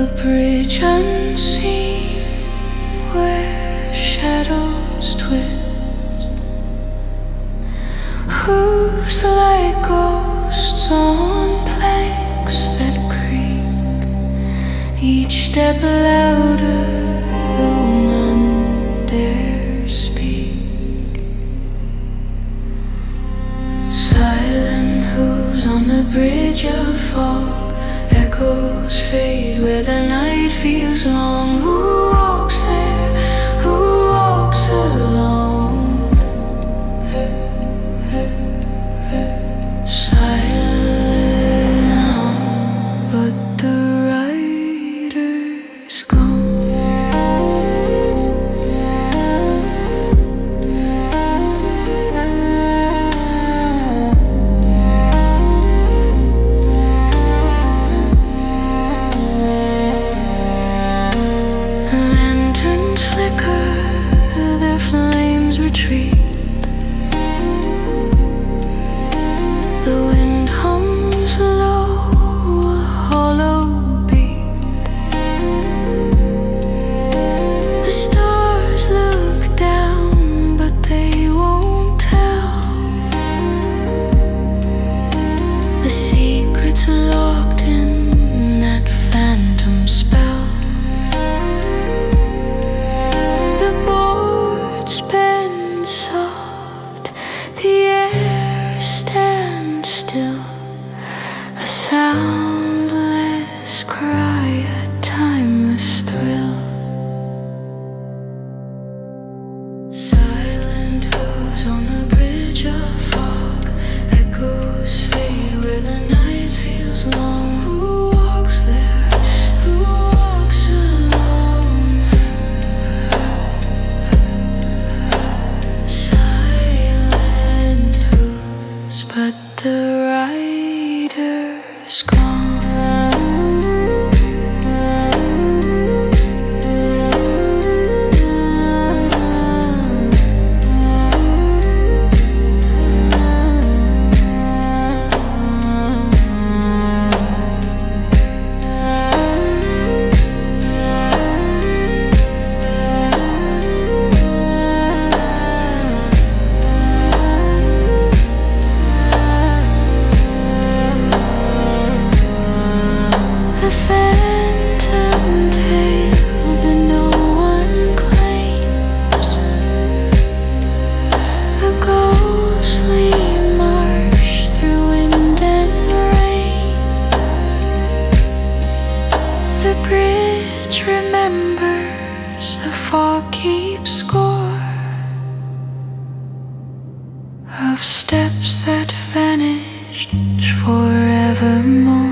the bridge unseen where shadows twist. Hooves like ghosts on planks that creak, each step louder though none dare speak. Silent hooves on the bridge of fog, echoes fade where the night feels long. Who walks there? Who walks alone? Silent, but the rider's gone. Lanterns flicker, their flames retreat. The wind hums low, a hollow beat. The stars look down, but they won't tell the secrets locked in that phantom spell. The boards bend soft, the air stands still, a soundless cry, a timeless thrill. Silent hooves on the bridge of fog, echoes fade where the night feels long. Who walks there? Who walks alone? Silent hooves, but the rider's gone. A phantom tale that no one claims, a ghostly march through wind and rain. The bridge remembers, the fog keeps score of steps that vanished forevermore.